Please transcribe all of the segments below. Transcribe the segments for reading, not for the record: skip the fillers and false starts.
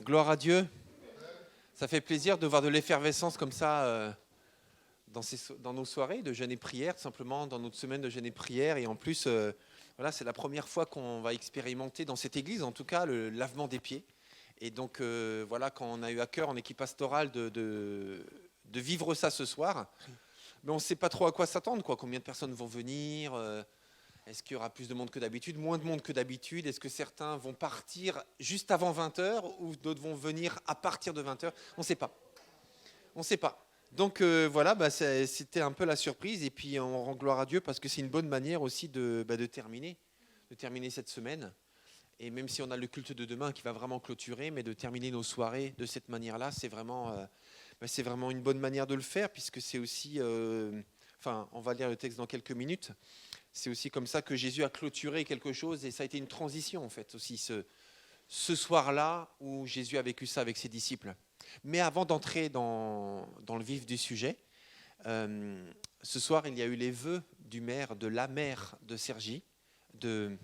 Gloire à Dieu. Ça fait plaisir de voir de l'effervescence comme ça dans nos soirées de jeûne et prière, simplement dans notre semaine de jeûne et prière. Et en plus, voilà, c'est la première fois qu'on va expérimenter dans cette église, en tout cas, le lavement des pieds. Et donc, voilà, quand on a eu à cœur en équipe pastorale de vivre ça ce soir, mais on ne sait pas trop à quoi s'attendre, quoi. Combien de personnes vont venir est-ce qu'il y aura plus de monde que d'habitude, moins de monde que d'habitude? Est-ce que certains vont partir juste avant 20h ou d'autres vont venir à partir de 20h? On ne sait pas. On ne sait pas. Donc voilà, c'était un peu la surprise. Et puis on rend gloire à Dieu parce que c'est une bonne manière aussi de terminer cette semaine. Et même si on a le culte de demain qui va vraiment clôturer, mais de terminer nos soirées de cette manière-là, c'est vraiment une bonne manière de le faire puisque c'est aussi... on va lire le texte dans quelques minutes. C'est aussi comme ça que Jésus a clôturé quelque chose et ça a été une transition en fait aussi ce soir-là où Jésus a vécu ça avec ses disciples. Mais avant d'entrer dans le vif du sujet, ce soir il y a eu les vœux de la mère de Cergy, de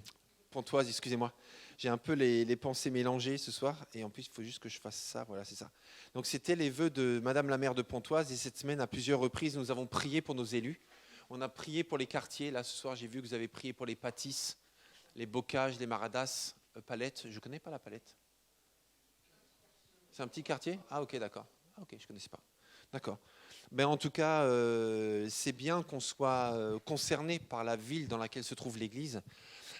Pontoise, excusez-moi. J'ai un peu les pensées mélangées ce soir et en plus il faut juste que je fasse ça, voilà c'est ça. Donc c'était les vœux de Madame la maire de Pontoise et cette semaine à plusieurs reprises nous avons prié pour nos élus. On a prié pour les quartiers. Là, ce soir, j'ai vu que vous avez prié pour les Pâtisses, les Bocages, les Maradas, Palette. Je ne connais pas la Palette. C'est un petit quartier? Ah, ok, d'accord. Ah, ok, je ne connaissais pas. D'accord. Ben, en tout cas, c'est bien qu'on soit concerné par la ville dans laquelle se trouve l'église.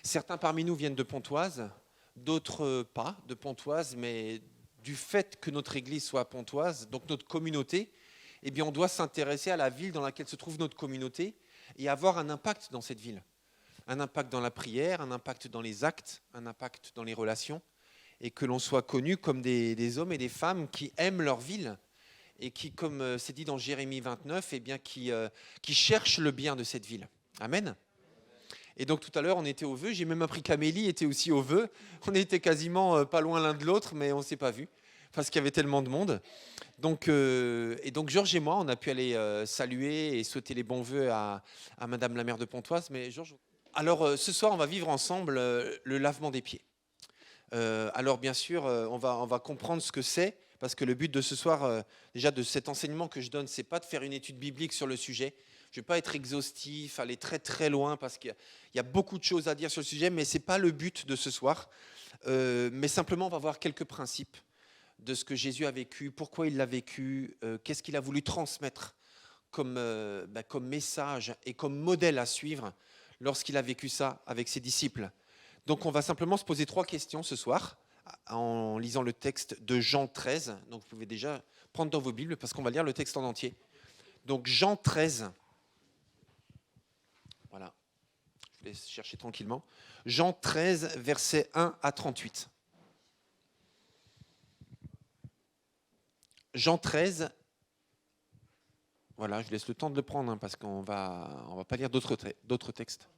Certains parmi nous viennent de Pontoise, d'autres pas de Pontoise, mais du fait que notre église soit à Pontoise, donc notre communauté, eh bien, on doit s'intéresser à la ville dans laquelle se trouve notre communauté et avoir un impact dans cette ville. Un impact dans la prière, un impact dans les actes, un impact dans les relations, et que l'on soit connu comme des hommes et des femmes qui aiment leur ville et qui, comme c'est dit dans Jérémie 29, eh bien, qui cherchent le bien de cette ville. Amen. Et donc tout à l'heure, on était au vœu. J'ai même appris qu'Amélie était aussi au vœu. On était quasiment pas loin l'un de l'autre, mais on ne s'est pas vus parce qu'il y avait tellement de monde. Donc Georges et moi, on a pu aller saluer et souhaiter les bons vœux à Madame la maire de Pontoise. Mais Georges... Alors ce soir, on va vivre ensemble le lavement des pieds. Alors bien sûr, on va comprendre ce que c'est, parce que le but de ce soir, déjà de cet enseignement que je donne, c'est pas de faire une étude biblique sur le sujet. Je ne vais pas être exhaustif, aller très très loin, parce qu'il y a beaucoup de choses à dire sur le sujet, mais ce n'est pas le but de ce soir. Mais simplement, on va voir quelques principes de ce que Jésus a vécu, pourquoi il l'a vécu, qu'est-ce qu'il a voulu transmettre comme message et comme modèle à suivre lorsqu'il a vécu ça avec ses disciples. Donc on va simplement se poser 3 questions ce soir en lisant le texte de Jean 13. Donc vous pouvez déjà prendre dans vos Bibles parce qu'on va lire le texte en entier. Donc Jean 13. Voilà. Je vous laisse chercher tranquillement. Jean 13, versets 1 à 38. Jean 13, voilà, je laisse le temps de le prendre parce qu'on va pas lire d'autres textes.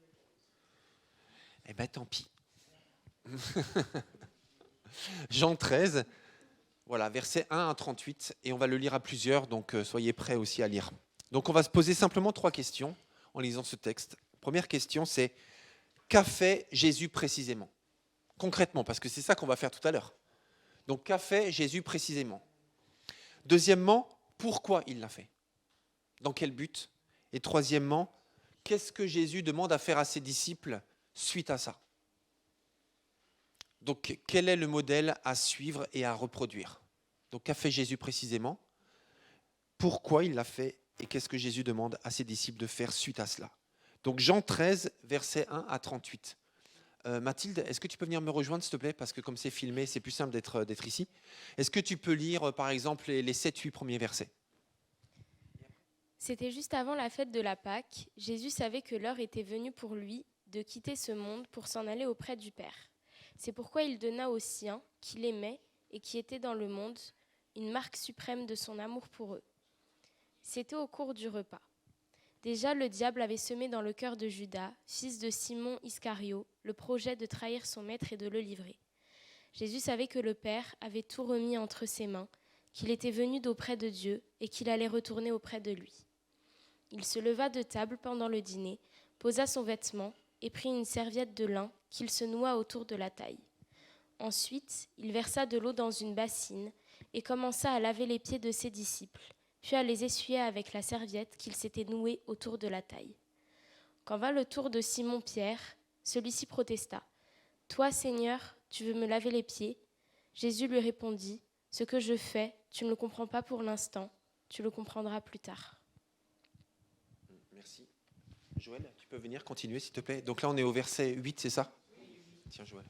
Eh bien, tant pis. Jean 13, voilà, versets 1 à 38, et on va le lire à plusieurs, donc soyez prêts aussi à lire. Donc on va se poser simplement 3 questions en lisant ce texte. Première question, c'est qu'a fait Jésus précisément? Concrètement, parce que c'est ça qu'on va faire tout à l'heure. Donc qu'a fait Jésus précisément? Deuxièmement, pourquoi il l'a fait? Dans quel but? Et troisièmement, qu'est-ce que Jésus demande à faire à ses disciples suite à ça? Donc, quel est le modèle à suivre et à reproduire? Donc, qu'a fait Jésus précisément? Pourquoi il l'a fait? Et qu'est-ce que Jésus demande à ses disciples de faire suite à cela? Donc, Jean 13, versets 1 à 38. Mathilde, est-ce que tu peux venir me rejoindre, s'il te plaît? Parce que comme c'est filmé, c'est plus simple d'être ici. Est-ce que tu peux lire, par exemple, les 7-8 premiers versets? C'était juste avant la fête de la Pâque. Jésus savait que l'heure était venue pour lui de quitter ce monde pour s'en aller auprès du Père. C'est pourquoi il donna aux siens, qu'il aimait et qui étaient dans le monde, une marque suprême de son amour pour eux. C'était au cours du repas. Déjà, le diable avait semé dans le cœur de Judas, fils de Simon Iscario, le projet de trahir son maître et de le livrer. Jésus savait que le Père avait tout remis entre ses mains, qu'il était venu d'auprès de Dieu et qu'il allait retourner auprès de lui. Il se leva de table pendant le dîner, posa son vêtement et prit une serviette de lin qu'il se noua autour de la taille. Ensuite, il versa de l'eau dans une bassine et commença à laver les pieds de ses disciples, puis à les essuyer avec la serviette qu'il s'était nouée autour de la taille. Quand vint le tour de Simon-Pierre, celui-ci protesta. « Toi, Seigneur, tu veux me laver les pieds ?» Jésus lui répondit, « Ce que je fais, tu ne le comprends pas pour l'instant, tu le comprendras plus tard. » Merci. Joël, tu peux venir continuer, s'il te plaît. Donc là, on est au verset 8, c'est ça ? Tiens, Joël.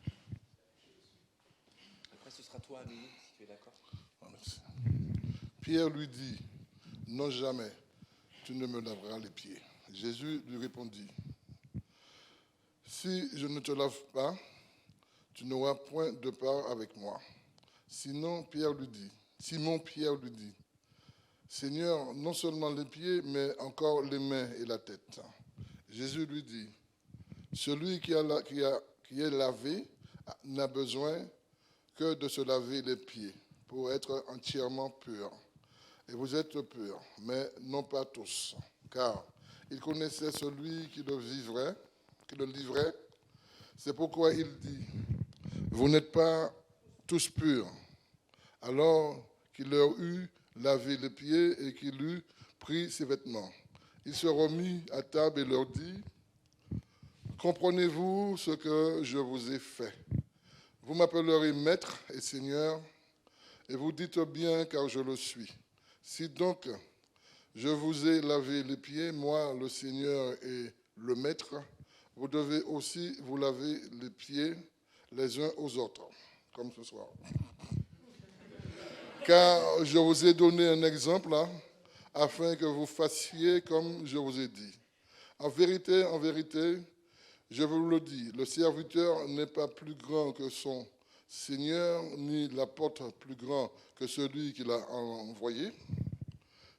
Après, ce sera toi, Amélie, si tu es d'accord. Merci. Pierre lui dit, « Non, jamais, tu ne me laveras les pieds. » Jésus lui répondit, « Si je ne te lave pas, tu n'auras point de part avec moi. » Simon Pierre lui dit, « Seigneur, non seulement les pieds, mais encore les mains et la tête. » Jésus lui dit, « Celui qui est lavé n'a besoin que de se laver les pieds pour être entièrement pur. Et vous êtes purs, mais non pas tous, car il connaissait celui qui le livrait. C'est pourquoi il dit, vous n'êtes pas tous purs. Alors qu'il leur eut lavé les pieds et qu'il eut pris ses vêtements, il se remit à table et leur dit, comprenez-vous ce que je vous ai fait? Vous m'appellerez maître et seigneur, et vous dites bien car je le suis. Si donc je vous ai lavé les pieds, moi le Seigneur et le maître, vous devez aussi vous laver les pieds les uns aux autres, comme ce soir. Car je vous ai donné un exemple afin que vous fassiez comme je vous ai dit. En vérité, je vous le dis, le serviteur n'est pas plus grand que son Seigneur, ni l'apôtre plus grand que celui qui l'a envoyé.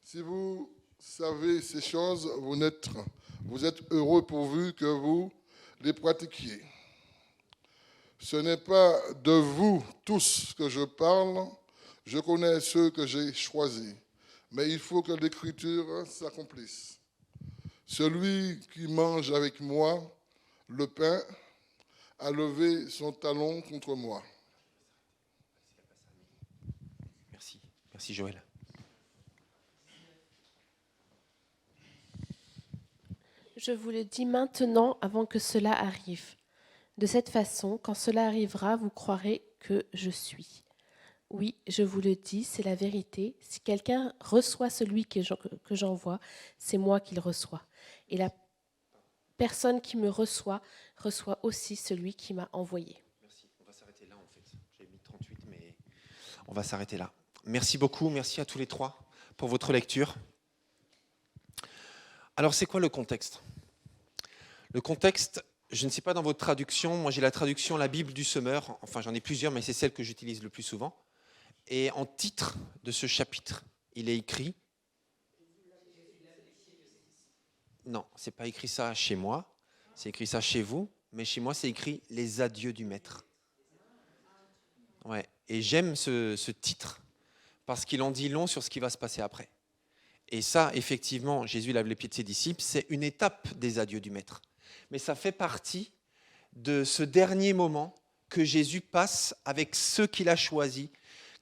Si vous savez ces choses, vous êtes heureux pourvu que vous les pratiquiez. Ce n'est pas de vous tous que je parle, je connais ceux que j'ai choisis, mais il faut que l'Écriture s'accomplisse. Celui qui mange avec moi le pain a levé son talon contre moi. Merci Joël. Je vous le dis maintenant avant que cela arrive. De cette façon, quand cela arrivera, vous croirez que je suis. Oui, je vous le dis, c'est la vérité. Si quelqu'un reçoit celui que j'envoie, c'est moi qu'il reçoit. Et la personne qui me reçoit aussi celui qui m'a envoyé. Merci. On va s'arrêter là en fait. J'ai mis 38, mais on va s'arrêter là. Merci beaucoup, merci à tous les trois pour votre lecture. Alors, c'est quoi le contexte ? Le contexte, je ne sais pas dans votre traduction, moi j'ai la traduction La Bible du Semeur, enfin j'en ai plusieurs, mais c'est celle que j'utilise le plus souvent. Et en titre de ce chapitre, il est écrit... Non, c'est pas écrit ça chez moi, c'est écrit ça chez vous, mais chez moi c'est écrit Les adieux du Maître. Ouais. Et j'aime ce titre, parce qu'il en dit long sur ce qui va se passer après. Et ça, effectivement, Jésus lave les pieds de ses disciples, c'est une étape des adieux du Maître. Mais ça fait partie de ce dernier moment que Jésus passe avec ceux qu'il a choisis,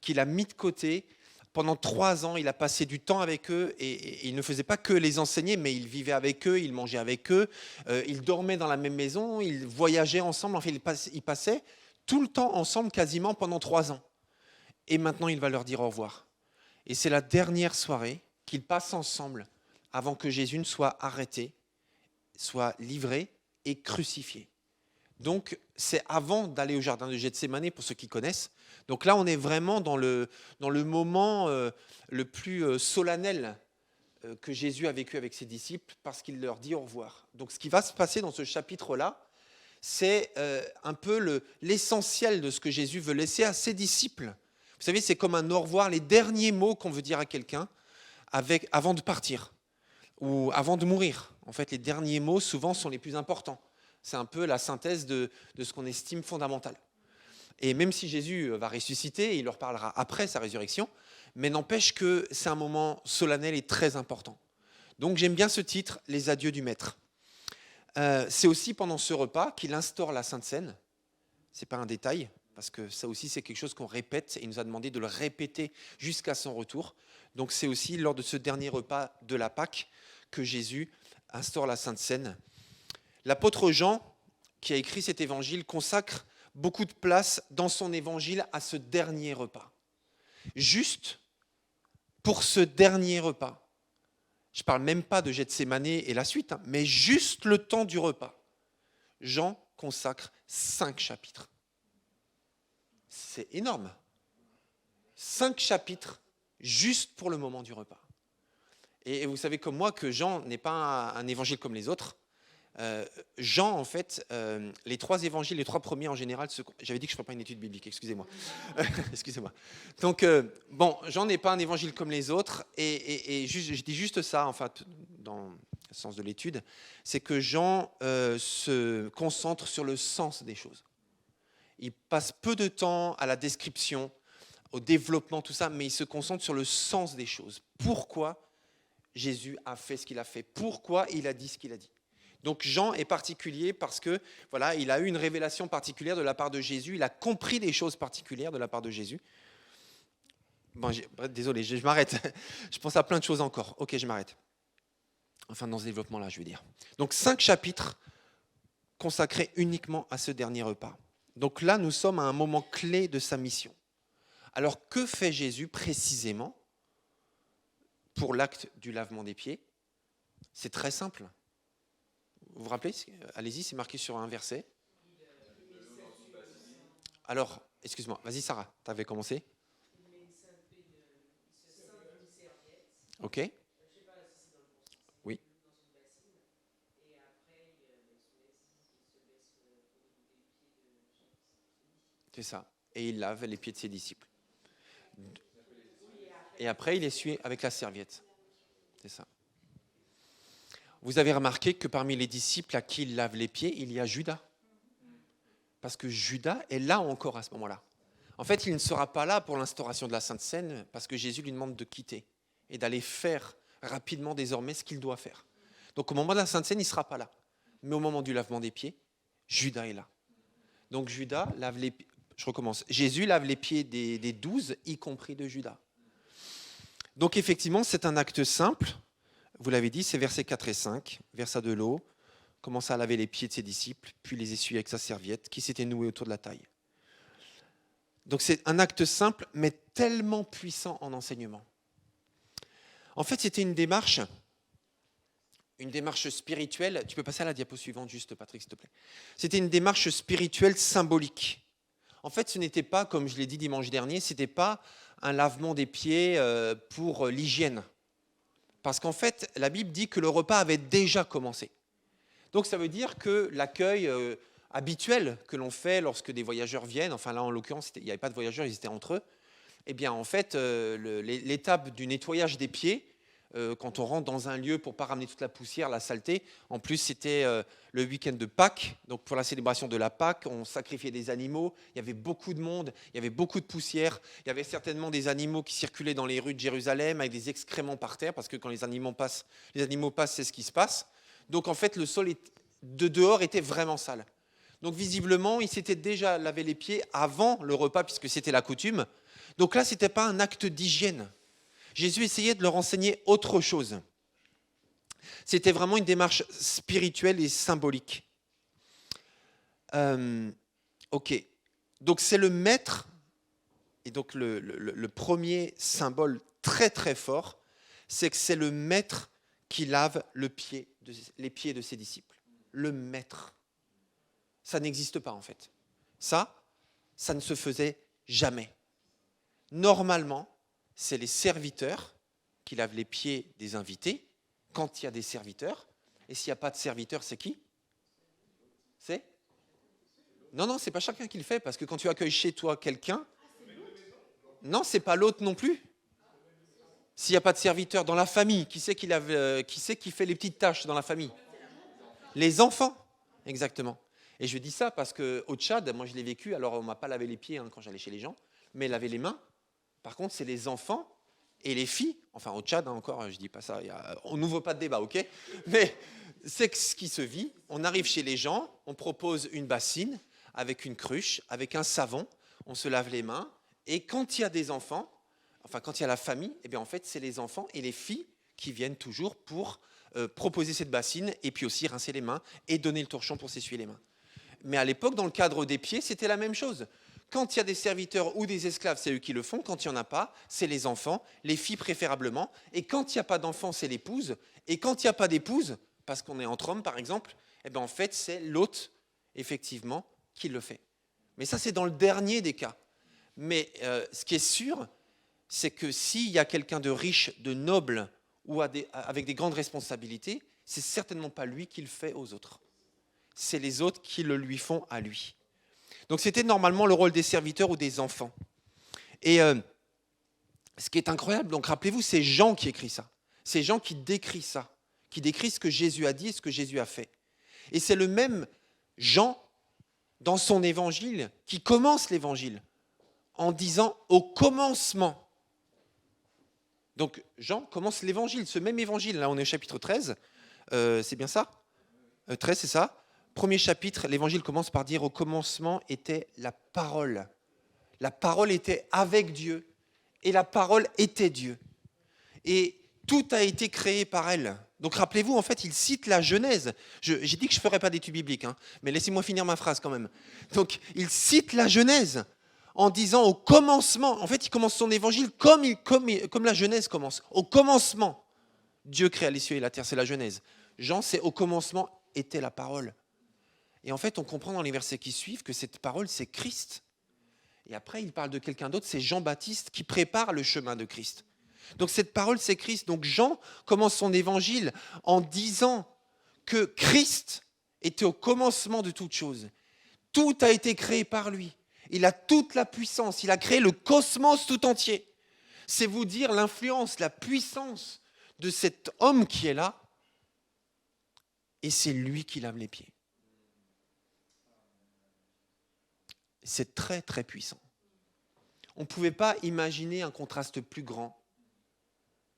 qu'il a mis de côté. Pendant 3 ans, il a passé du temps avec eux et il ne faisait pas que les enseigner, mais il vivait avec eux, il mangeait avec eux, il dormait dans la même maison, il voyageait ensemble, enfin, il passait tout le temps ensemble quasiment pendant 3 ans. Et maintenant, il va leur dire au revoir. Et c'est la dernière soirée qu'ils passent ensemble avant que Jésus ne soit arrêté, soit livré et crucifié. Donc, c'est avant d'aller au jardin de Gethsémanée, pour ceux qui connaissent. Donc là, on est vraiment dans le moment le plus solennel que Jésus a vécu avec ses disciples, parce qu'il leur dit au revoir. Donc, ce qui va se passer dans ce chapitre-là, c'est un peu l'essentiel de ce que Jésus veut laisser à ses disciples. Vous savez, c'est comme un au revoir, les derniers mots qu'on veut dire à quelqu'un avant de partir ou avant de mourir. En fait, les derniers mots, souvent, sont les plus importants. C'est un peu la synthèse de ce qu'on estime fondamental. Et même si Jésus va ressusciter, il leur parlera après sa résurrection, mais n'empêche que c'est un moment solennel et très important. Donc j'aime bien ce titre, Les adieux du Maître. C'est aussi pendant ce repas qu'il instaure la Sainte Seine. Ce n'est pas un détail. parce que ça aussi c'est quelque chose qu'on répète et il nous a demandé de le répéter jusqu'à son retour. Donc c'est aussi lors de ce dernier repas de la Pâque que Jésus instaure la Sainte Seine. L'apôtre Jean, qui a écrit cet évangile, consacre beaucoup de place dans son évangile à ce dernier repas. Juste pour ce dernier repas. Je ne parle même pas de Gethsémane et la suite, mais juste le temps du repas. Jean consacre 5 chapitres. C'est énorme. 5 chapitres juste pour le moment du repas. Et vous savez comme moi que Jean n'est pas un évangile comme les autres. Jean, en fait, les 3 évangiles, les 3 premiers en général, j'avais dit que je ne ferais pas une étude biblique, excusez-moi. Excusez-moi. Donc, Jean n'est pas un évangile comme les autres, et je dis juste ça, en fait, dans le sens de l'étude, c'est que Jean se concentre sur le sens des choses. Il passe peu de temps à la description, au développement, tout ça, mais il se concentre sur le sens des choses. Pourquoi Jésus a fait ce qu'il a fait? Pourquoi il a dit ce qu'il a dit? Donc Jean est particulier parce que voilà, il a eu une révélation particulière de la part de Jésus, il a compris des choses particulières de la part de Jésus. Bon, désolé, je m'arrête. Je pense à plein de choses encore. Ok, je m'arrête. Enfin, dans ce développement-là, je veux dire. Donc 5 chapitres consacrés uniquement à ce dernier repas. Donc là, nous sommes à un moment clé de sa mission. Alors que fait Jésus précisément pour l'acte du lavement des pieds? C'est très simple. Vous vous rappelez? Allez-y, c'est marqué sur un verset. Alors, excuse-moi, vas-y Sarah, tu avais commencé. Ok. Oui. C'est ça. Et il lave les pieds de ses disciples. Et après, il essuie avec la serviette. C'est ça. Vous avez remarqué que parmi les disciples à qui il lave les pieds, il y a Judas. Parce que Judas est là encore à ce moment-là. En fait, il ne sera pas là pour l'instauration de la Sainte Seine parce que Jésus lui demande de quitter et d'aller faire rapidement désormais ce qu'il doit faire. Donc au moment de la Sainte Seine, il ne sera pas là. Mais au moment du lavement des pieds, Judas est là. Donc Judas lave les pieds. Je recommence. Jésus lave les pieds des 12, y compris de Judas. Donc effectivement, c'est un acte simple. Vous l'avez dit, c'est versets 4 et 5. Versa de l'eau, commença à laver les pieds de ses disciples, puis les essuyer avec sa serviette qui s'était nouée autour de la taille. Donc c'est un acte simple, mais tellement puissant en enseignement. En fait, c'était une démarche spirituelle. Tu peux passer à la diapo suivante juste, Patrick, s'il te plaît. C'était une démarche spirituelle symbolique. En fait, ce n'était pas, comme je l'ai dit dimanche dernier, ce n'était pas un lavement des pieds pour l'hygiène. Parce qu'en fait, la Bible dit que le repas avait déjà commencé. Donc ça veut dire que l'accueil habituel que l'on fait lorsque des voyageurs viennent, enfin là en l'occurrence, il n'y avait pas de voyageurs, ils étaient entre eux, eh bien en fait, l'étape du nettoyage des pieds, quand on rentre dans un lieu pour ne pas ramener toute la poussière, la saleté, en plus c'était le week-end de Pâques, donc pour la célébration de la Pâques, on sacrifiait des animaux, il y avait beaucoup de monde, il y avait beaucoup de poussière, il y avait certainement des animaux qui circulaient dans les rues de Jérusalem avec des excréments par terre, parce que quand les animaux passent, c'est ce qui se passe. Donc en fait, le sol de dehors était vraiment sale. Donc visiblement, il s'était déjà lavé les pieds avant le repas, puisque c'était la coutume. Donc là, ce n'était pas un acte d'hygiène. Jésus essayait de leur enseigner autre chose. C'était vraiment une démarche spirituelle et symbolique. Ok. Donc c'est le maître, et donc le premier symbole très très fort, c'est que c'est le maître qui lave les pieds de ses disciples. Le maître. Ça n'existe pas en fait. Ça ne se faisait jamais. Normalement, c'est les serviteurs qui lavent les pieds des invités quand il y a des serviteurs. Et s'il n'y a pas de serviteurs, c'est qui? C'est? Non, c'est pas chacun qui le fait, parce que quand tu accueilles chez toi quelqu'un, non, c'est pas l'autre non plus. S'il n'y a pas de serviteurs dans la famille, qui c'est qui fait les petites tâches dans la famille? Les enfants, exactement. Et je dis ça parce qu'au Tchad, moi je l'ai vécu, alors on ne m'a pas lavé les pieds quand j'allais chez les gens, mais laver les mains. Par contre, c'est les enfants et les filles, enfin au Tchad encore, je ne dis pas ça, on n'ouvre pas de débat, ok? Mais c'est ce qui se vit. On arrive chez les gens, on propose une bassine avec une cruche, avec un savon. on se lave les mains. Et quand il y a des enfants, enfin quand il y a la famille, eh bien en fait c'est les enfants et les filles qui viennent toujours pour proposer cette bassine et puis aussi rincer les mains et donner le torchon pour s'essuyer les mains. Mais à l'époque, dans le cadre des pieds, c'était la même chose. Quand il y a des serviteurs ou des esclaves, c'est eux qui le font. Quand il n'y en a pas, c'est les enfants, les filles préférablement. Et quand il n'y a pas d'enfants, c'est l'épouse. Et quand il n'y a pas d'épouse, parce qu'on est entre hommes par exemple, eh bien en fait c'est l'hôte, effectivement, qui le fait. Mais ça c'est dans le dernier des cas. Mais ce qui est sûr, c'est que s'il y a quelqu'un de riche, de noble ou avec des grandes responsabilités, c'est certainement pas lui qui le fait aux autres. C'est les autres qui le lui font à lui. Donc c'était normalement le rôle des serviteurs ou des enfants. Et ce qui est incroyable, donc rappelez-vous, c'est Jean qui écrit ça. C'est Jean qui décrit ça, qui décrit ce que Jésus a dit et ce que Jésus a fait. Et c'est le même Jean, dans son évangile, qui commence l'évangile en disant « au commencement ». Donc Jean commence l'évangile, ce même évangile. Là, on est au chapitre 13, c'est bien ça 13, c'est ça. Premier chapitre, l'évangile commence par dire « au commencement était la parole ». La parole était avec Dieu et la parole était Dieu. Et tout a été créé par elle. Donc rappelez-vous, en fait, il cite la Genèse. J'ai dit que je ne ferais pas d'études bibliques, hein, mais laissez-moi finir ma phrase quand même. Donc il cite la Genèse en disant au commencement, en fait, il commence son évangile comme la Genèse commence. Au commencement, Dieu créa les cieux et la terre, c'est la Genèse. Jean, c'est au commencement était la parole. Et en fait, on comprend dans les versets qui suivent que cette parole, c'est Christ. Et après, il parle de quelqu'un d'autre, c'est Jean-Baptiste qui prépare le chemin de Christ. Donc cette parole, c'est Christ. Donc Jean commence son évangile en disant que Christ était au commencement de toutes choses. Tout a été créé par lui. Il a toute la puissance. Il a créé le cosmos tout entier. C'est vous dire l'influence, la puissance de cet homme qui est là. Et c'est lui qui lave les pieds. C'est très, très puissant. On ne pouvait pas imaginer un contraste plus grand.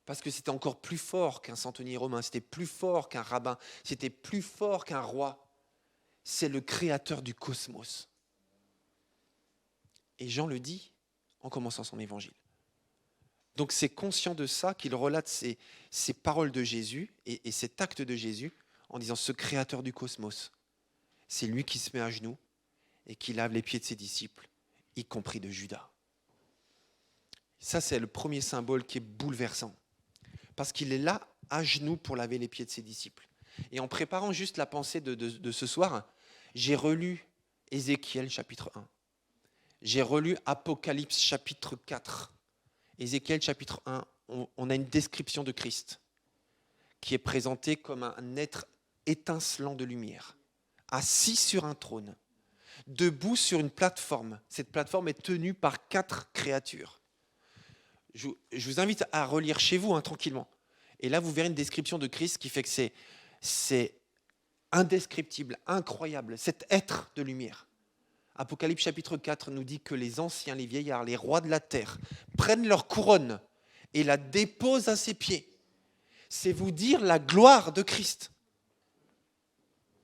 Parce que c'était encore plus fort qu'un centenier romain, c'était plus fort qu'un rabbin, c'était plus fort qu'un roi. C'est le créateur du cosmos. Et Jean le dit en commençant son évangile. Donc c'est conscient de ça qu'il relate ces paroles de Jésus et cet acte de Jésus en disant ce créateur du cosmos, c'est lui qui se met à genoux et qui lave les pieds de ses disciples, y compris de Judas. Ça, c'est le premier symbole qui est bouleversant. Parce qu'il est là, à genoux, pour laver les pieds de ses disciples. Et en préparant juste la pensée de ce soir, j'ai relu Ézéchiel chapitre 1. J'ai relu Apocalypse chapitre 4. Ézéchiel chapitre 1, on a une description de Christ qui est présenté comme un être étincelant de lumière, assis sur un trône, debout sur une plateforme. Cette plateforme est tenue par 4 créatures. Je vous invite à relire chez vous tranquillement. Et là, vous verrez une description de Christ qui fait que c'est indescriptible, incroyable, cet être de lumière. Apocalypse chapitre 4 nous dit que les anciens, les vieillards, les rois de la terre prennent leur couronne et la déposent à ses pieds. C'est vous dire la gloire de Christ.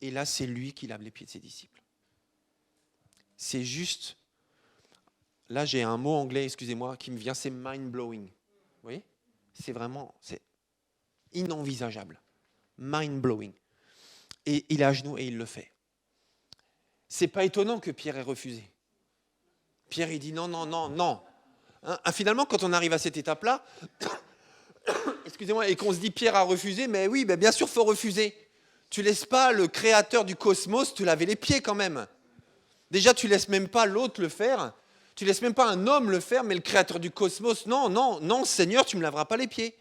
Et là, c'est lui qui lave les pieds de ses disciples. C'est juste... Là, j'ai un mot anglais, excusez-moi, qui me vient, c'est mind-blowing. Vous voyez ? C'est inenvisageable. Mind-blowing. Et il est à genoux et il le fait. C'est pas étonnant que Pierre ait refusé. Pierre, il dit non, non, non, non. Finalement, quand on arrive à cette étape-là, excusez-moi, et qu'on se dit Pierre a refusé, mais oui, bien sûr, il faut refuser. Tu laisses pas le créateur du cosmos te laver les pieds quand même. Déjà, tu laisses même pas l'autre le faire. Tu laisses même pas un homme le faire, mais le créateur du cosmos, non, non, non, Seigneur, tu me laveras pas les pieds.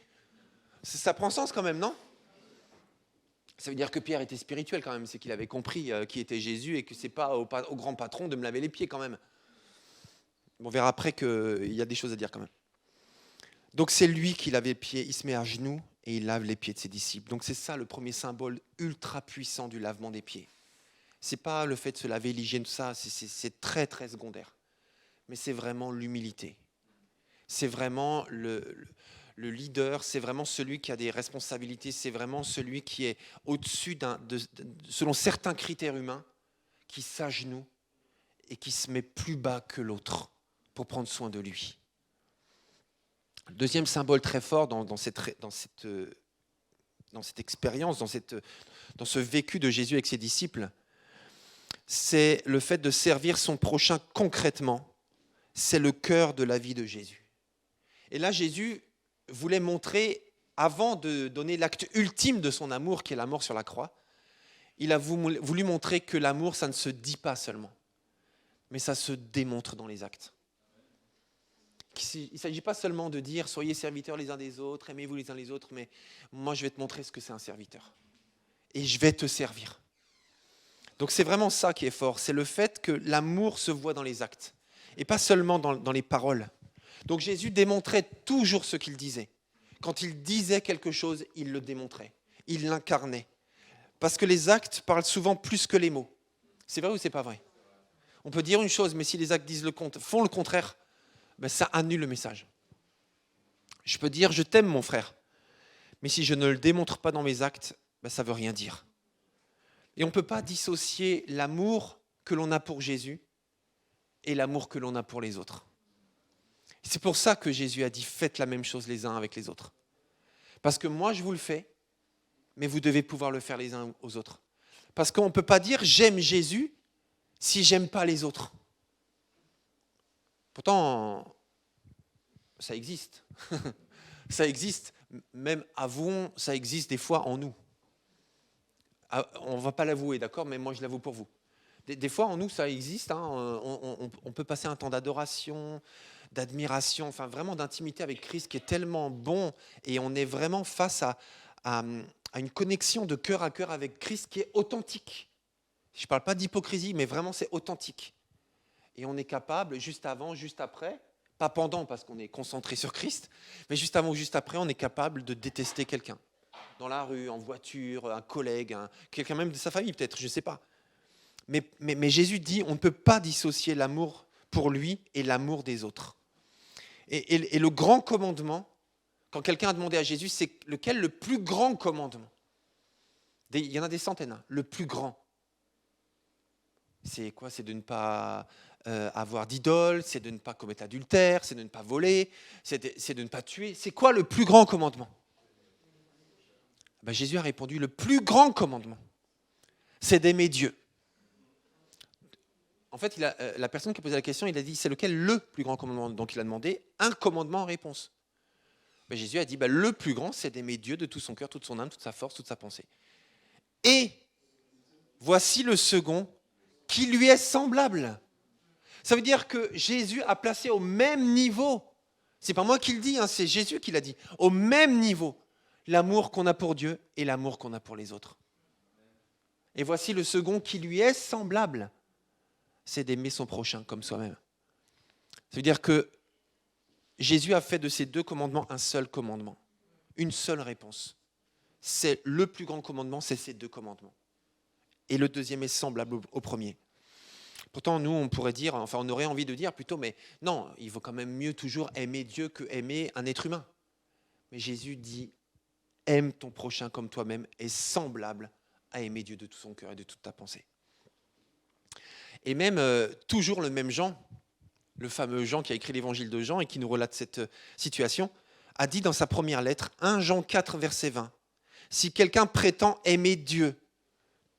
Ça prend sens quand même, non ? Ça veut dire que Pierre était spirituel quand même, c'est qu'il avait compris qui était Jésus et que c'est pas au grand patron de me laver les pieds quand même. On verra après qu'il y a des choses à dire quand même. Donc c'est lui qui lave les pieds, il se met à genoux et il lave les pieds de ses disciples. Donc c'est ça le premier symbole ultra puissant du lavement des pieds. C'est pas le fait de se laver, l'hygiène, tout ça, c'est très très secondaire. Mais c'est vraiment l'humilité. C'est vraiment le leader, c'est vraiment celui qui a des responsabilités, c'est vraiment celui qui est au-dessus selon certains critères humains, qui s'agenouille et qui se met plus bas que l'autre pour prendre soin de lui. Le deuxième symbole très fort dans cette expérience, dans ce vécu de Jésus avec ses disciples, c'est le fait de servir son prochain concrètement. C'est le cœur de la vie de Jésus. Et là, Jésus voulait montrer, avant de donner l'acte ultime de son amour, qui est la mort sur la croix, il a voulu montrer que l'amour, ça ne se dit pas seulement, mais ça se démontre dans les actes. Il ne s'agit pas seulement de dire « soyez serviteurs les uns des autres, aimez-vous les uns les autres », mais moi, je vais te montrer ce que c'est un serviteur. Et je vais te servir. Donc c'est vraiment ça qui est fort, c'est le fait que l'amour se voit dans les actes, et pas seulement dans les paroles. Donc Jésus démontrait toujours ce qu'il disait. Quand il disait quelque chose, il le démontrait, il l'incarnait. Parce que les actes parlent souvent plus que les mots. C'est vrai ou c'est pas vrai? On peut dire une chose, mais si les actes font le contraire, ben ça annule le message. Je peux dire « je t'aime mon frère », mais si je ne le démontre pas dans mes actes, ben ça ne veut rien dire. Et on ne peut pas dissocier l'amour que l'on a pour Jésus et l'amour que l'on a pour les autres. C'est pour ça que Jésus a dit « faites la même chose les uns avec les autres ». Parce que moi, je vous le fais, mais vous devez pouvoir le faire les uns aux autres. Parce qu'on ne peut pas dire « j'aime Jésus » si je n'aime pas les autres. Pourtant, ça existe. Ça existe, même avouons, ça existe des fois en nous. On ne va pas l'avouer, d'accord, mais moi je l'avoue pour vous. Des fois en nous, ça existe. On peut passer un temps d'adoration, d'admiration, enfin vraiment d'intimité avec Christ qui est tellement bon, et on est vraiment face à une connexion de cœur à cœur avec Christ qui est authentique. Je ne parle pas d'hypocrisie, mais vraiment c'est authentique. Et on est capable, juste avant, juste après, pas pendant parce qu'on est concentré sur Christ, mais juste avant ou juste après, on est capable de détester quelqu'un. Dans la rue, en voiture, un collègue, quelqu'un même de sa famille peut-être, je ne sais pas. Mais Jésus dit, on ne peut pas dissocier l'amour pour lui et l'amour des autres. Et le grand commandement, quand quelqu'un a demandé à Jésus, c'est lequel le plus grand commandement? Il y en a des centaines, hein. Le plus grand. C'est quoi? C'est de ne pas avoir d'idole, c'est de ne pas commettre adultère, c'est de ne pas voler, c'est de ne pas tuer. C'est quoi le plus grand commandement? Ben, Jésus a répondu, le plus grand commandement, c'est d'aimer Dieu. En fait, la personne qui a posé la question, il a dit, c'est lequel le plus grand commandement? Donc il a demandé un commandement en réponse. Ben, Jésus a dit, ben, le plus grand, c'est d'aimer Dieu de tout son cœur, toute son âme, toute sa force, toute sa pensée. Et voici le second, qui lui est semblable. Ça veut dire que Jésus a placé au même niveau, c'est pas moi qui le dis, hein, c'est Jésus qui l'a dit, au même niveau, l'amour qu'on a pour Dieu et l'amour qu'on a pour les autres. Et voici le second qui lui est semblable, c'est d'aimer son prochain comme soi-même. Ça veut dire que Jésus a fait de ces deux commandements un seul commandement, une seule réponse. C'est le plus grand commandement, c'est ces deux commandements. Et le deuxième est semblable au premier. Pourtant, nous, on pourrait dire, enfin, on aurait envie de dire plutôt, mais non, il vaut quand même mieux toujours aimer Dieu que aimer un être humain. Mais Jésus dit, aime ton prochain comme toi-même, est semblable à aimer Dieu de tout son cœur et de toute ta pensée. Et même, toujours le même Jean, le fameux Jean qui a écrit l'évangile de Jean et qui nous relate cette situation, a dit dans sa première lettre, 1 Jean 4, verset 20, « Si quelqu'un prétend aimer Dieu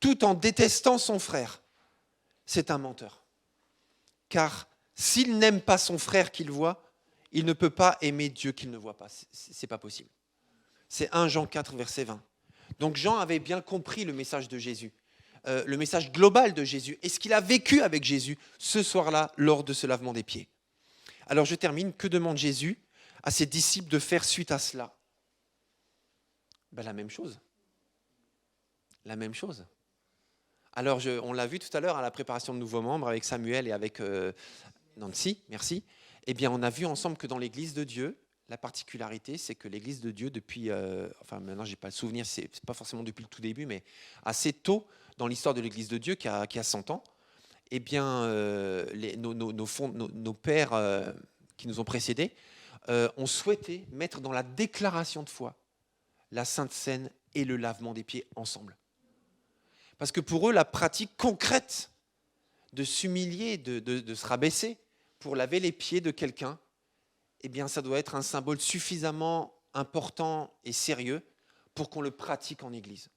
tout en détestant son frère, c'est un menteur. Car s'il n'aime pas son frère qu'il voit, il ne peut pas aimer Dieu qu'il ne voit pas. C'est pas possible. » C'est 1 Jean 4, verset 20. Donc Jean avait bien compris le message de Jésus, le message global de Jésus, et ce qu'il a vécu avec Jésus ce soir-là lors de ce lavement des pieds. Alors je termine. Que demande Jésus à ses disciples de faire suite à cela? Ben, la même chose. La même chose. Alors, on l'a vu tout à l'heure à la préparation de nouveaux membres avec Samuel et avec Nancy, merci. Eh bien, on a vu ensemble que dans l'Église de Dieu, la particularité, c'est que l'Église de Dieu, depuis, enfin maintenant, je n'ai pas le souvenir, c'est pas forcément depuis le tout début, mais assez tôt dans l'histoire de l'Église de Dieu, qui a 100 ans, eh bien, nos pères qui nous ont précédés ont souhaité mettre dans la déclaration de foi la Sainte Seine et le lavement des pieds ensemble. Parce que pour eux, la pratique concrète de s'humilier, de se rabaisser pour laver les pieds de quelqu'un, eh bien, ça doit être un symbole suffisamment important et sérieux pour qu'on le pratique en Église.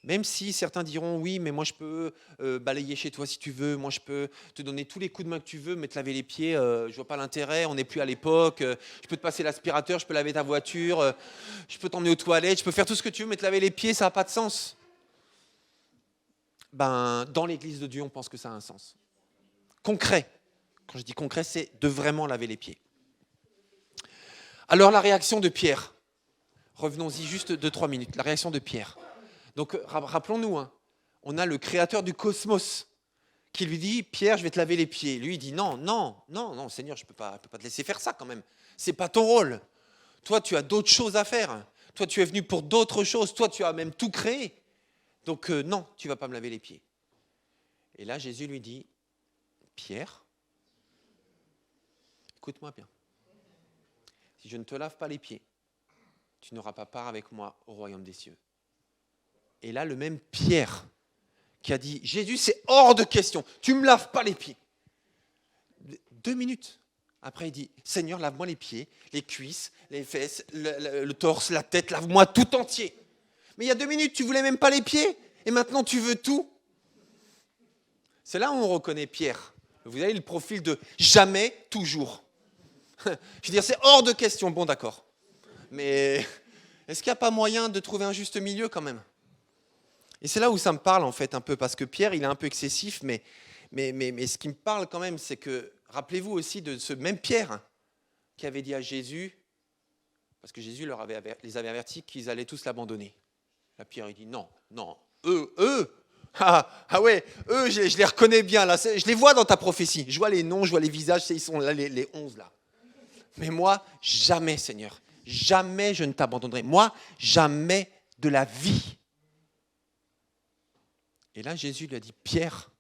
Même si certains diront, oui, mais moi je peux balayer chez toi si tu veux, moi je peux te donner tous les coups de main que tu veux, mais te laver les pieds, je vois pas l'intérêt, on n'est plus à l'époque, je peux te passer l'aspirateur, je peux laver ta voiture, je peux t'emmener aux toilettes, je peux faire tout ce que tu veux, mais te laver les pieds, ça n'a pas de sens. Ben, dans l'Église de Dieu, on pense que ça a un sens. Concret. Quand je dis concret, c'est de vraiment laver les pieds. Alors la réaction de Pierre. Revenons-y juste 2-3 minutes. La réaction de Pierre. Donc, rappelons-nous, hein, on a le créateur du cosmos qui lui dit, Pierre, je vais te laver les pieds. Lui, il dit, non, Seigneur, je ne peux pas te laisser faire ça quand même. Ce n'est pas ton rôle. Toi, tu as d'autres choses à faire. Toi, tu es venu pour d'autres choses. Toi, tu as même tout créé. Donc, non, tu ne vas pas me laver les pieds. Et là, Jésus lui dit, Pierre, écoute-moi bien. Si je ne te lave pas les pieds, tu n'auras pas part avec moi au royaume des cieux. Et là, le même Pierre qui a dit, Jésus, c'est hors de question, tu ne me laves pas les pieds. 2 minutes après, il dit, Seigneur, lave-moi les pieds, les cuisses, les fesses, le torse, la tête, lave-moi tout entier. Mais il y a 2 minutes, tu ne voulais même pas les pieds, et maintenant tu veux tout. C'est là où on reconnaît Pierre. Vous avez le profil de jamais, toujours. Je veux dire, c'est hors de question, bon d'accord. Mais est-ce qu'il n'y a pas moyen de trouver un juste milieu quand même ? Et c'est là où ça me parle en fait un peu, parce que Pierre, il est un peu excessif, mais ce qui me parle quand même, c'est que, rappelez-vous aussi de ce même Pierre qui avait dit à Jésus, parce que Jésus les avait avertis qu'ils allaient tous l'abandonner. Là, Pierre, il dit non, eux, ouais, eux, je les reconnais bien, là, je les vois dans ta prophétie, je vois les noms, je vois les visages, ils sont là, les 11 là. Mais moi, jamais, Seigneur, jamais je ne t'abandonnerai. Moi, jamais de la vie. Et là, Jésus lui a dit, Pierre,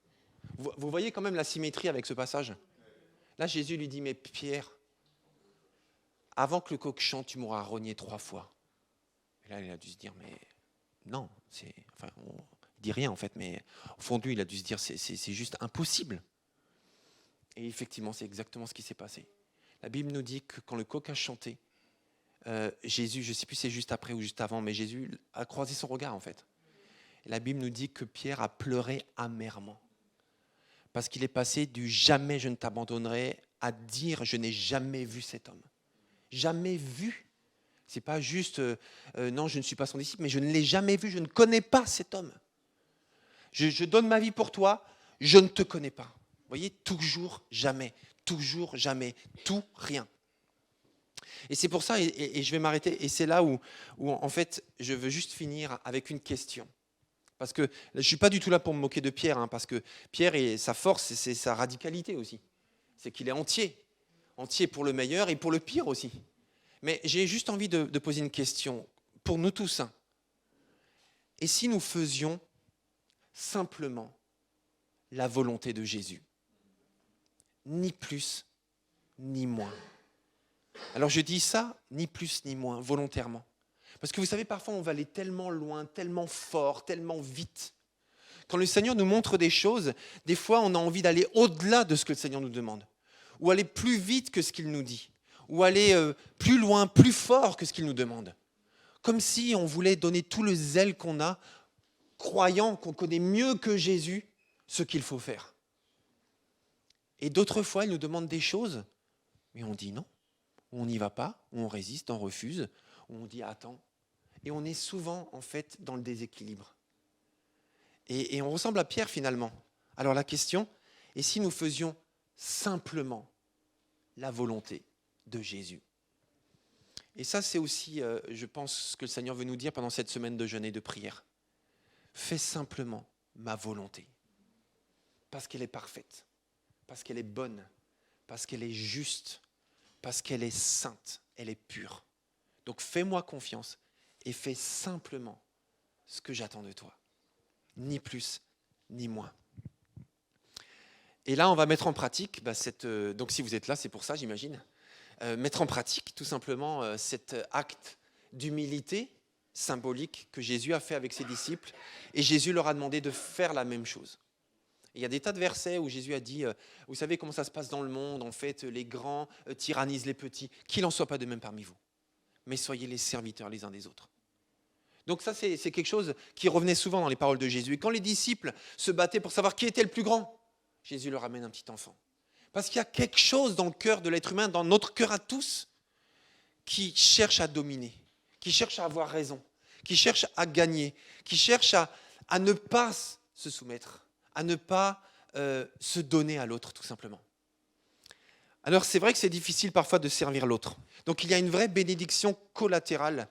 vous voyez quand même la symétrie avec ce passage. Là, Jésus lui dit, mais Pierre, avant que le coq chante, tu m'auras rogné 3 fois. Et là, il a dû se dire, mais non, on ne dit rien en fait, mais au fond de lui, il a dû se dire, c'est juste impossible. Et effectivement, c'est exactement ce qui s'est passé. La Bible nous dit que quand le coq a chanté, Jésus, je ne sais plus si c'est juste après ou juste avant, mais Jésus a croisé son regard en fait. Et la Bible nous dit que Pierre a pleuré amèrement. Parce qu'il est passé du « jamais je ne t'abandonnerai » à dire « je n'ai jamais vu cet homme ». Jamais vu. Ce n'est pas juste non, je ne suis pas son disciple, mais je ne l'ai jamais vu, je ne connais pas cet homme. Je donne ma vie pour toi, je ne te connais pas. Vous voyez, toujours, jamais, tout, rien. Et c'est pour ça, et je vais m'arrêter, et c'est là où en fait, je veux juste finir avec une question. Parce que je ne suis pas du tout là pour me moquer de Pierre, hein, parce que Pierre, sa force, c'est sa radicalité aussi. C'est qu'il est entier pour le meilleur et pour le pire aussi. Mais j'ai juste envie de poser une question pour nous tous. Hein. Et si nous faisions simplement la volonté de Jésus ? Ni plus, ni moins. Alors je dis ça, ni plus, ni moins, volontairement. Parce que vous savez, parfois on va aller tellement loin, tellement fort, tellement vite. Quand le Seigneur nous montre des choses, des fois on a envie d'aller au-delà de ce que le Seigneur nous demande. Ou aller plus vite que ce qu'il nous dit. Ou aller plus loin, plus fort que ce qu'il nous demande. Comme si on voulait donner tout le zèle qu'on a, croyant qu'on connaît mieux que Jésus ce qu'il faut faire. Et d'autres fois, il nous demande des choses, mais on dit non. On n'y va pas, on résiste, on refuse, on dit attends. Et on est souvent, en fait, dans le déséquilibre. Et on ressemble à Pierre, finalement. Alors la question, et si nous faisions simplement la volonté de Jésus ? Et ça, c'est aussi, je pense, ce que le Seigneur veut nous dire pendant cette semaine de jeûne et de prière. Fais simplement ma volonté. Parce qu'elle est parfaite, parce qu'elle est bonne, parce qu'elle est juste, parce qu'elle est sainte, elle est pure. Donc fais-moi confiance et fais simplement ce que j'attends de toi. Ni plus, ni moins. Et là, on va mettre en pratique, donc si vous êtes là, c'est pour ça, j'imagine, mettre en pratique tout simplement cet acte d'humilité symbolique que Jésus a fait avec ses disciples. Et Jésus leur a demandé de faire la même chose. Il y a des tas de versets où Jésus a dit, vous savez comment ça se passe dans le monde, en fait, les grands tyrannisent les petits, qu'il n'en soit pas de même parmi vous, mais soyez les serviteurs les uns des autres. Donc ça, c'est quelque chose qui revenait souvent dans les paroles de Jésus. Et quand les disciples se battaient pour savoir qui était le plus grand, Jésus leur amène un petit enfant. Parce qu'il y a quelque chose dans le cœur de l'être humain, dans notre cœur à tous, qui cherche à dominer, qui cherche à avoir raison, qui cherche à gagner, qui cherche à ne pas se soumettre, à ne pas se donner à l'autre, tout simplement. Alors c'est vrai que c'est difficile parfois de servir l'autre. Donc il y a une vraie bénédiction collatérale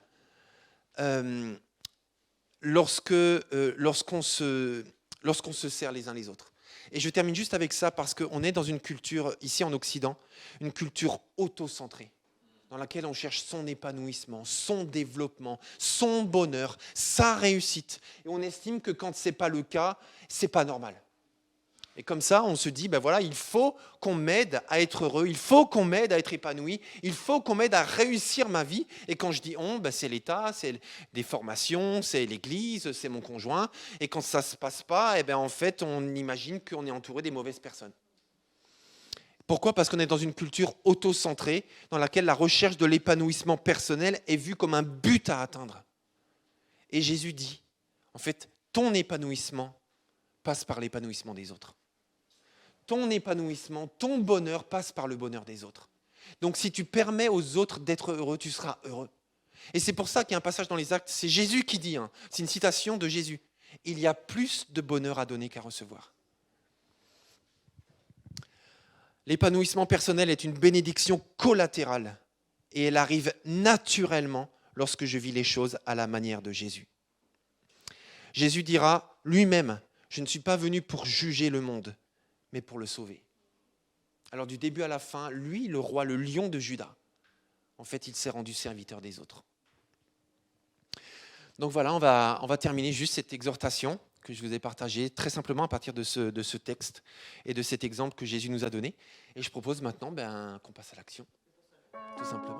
lorsqu'on se sert les uns les autres. Et je termine juste avec ça parce qu'on est dans une culture, ici en Occident, une culture auto-centrée, dans laquelle on cherche son épanouissement, son développement, son bonheur, sa réussite. Et on estime que quand ce n'est pas le cas, ce n'est pas normal. Et comme ça, on se dit, ben voilà, il faut qu'on m'aide à être heureux, il faut qu'on m'aide à être épanoui, il faut qu'on m'aide à réussir ma vie. Et quand je dis on, ben c'est l'État, c'est des formations, c'est l'Église, c'est mon conjoint. Et quand ça ne se passe pas, eh ben en fait, on imagine qu'on est entouré des mauvaises personnes. Pourquoi ? Parce qu'on est dans une culture auto-centrée, dans laquelle la recherche de l'épanouissement personnel est vue comme un but à atteindre. Et Jésus dit, en fait, ton épanouissement passe par l'épanouissement des autres. Ton épanouissement, ton bonheur passe par le bonheur des autres. Donc si tu permets aux autres d'être heureux, tu seras heureux. Et c'est pour ça qu'il y a un passage dans les Actes, c'est Jésus qui dit, c'est une citation de Jésus, il y a plus de bonheur à donner qu'à recevoir. L'épanouissement personnel est une bénédiction collatérale et elle arrive naturellement lorsque je vis les choses à la manière de Jésus. Jésus dira lui-même, je ne suis pas venu pour juger le monde, mais pour le sauver. Alors du début à la fin, lui, le roi, le lion de Juda, en fait, il s'est rendu serviteur des autres. Donc voilà, on va terminer juste cette exhortation que je vous ai partagée très simplement à partir de ce texte et de cet exemple que Jésus nous a donné. Et je propose maintenant qu'on passe à l'action, tout simplement.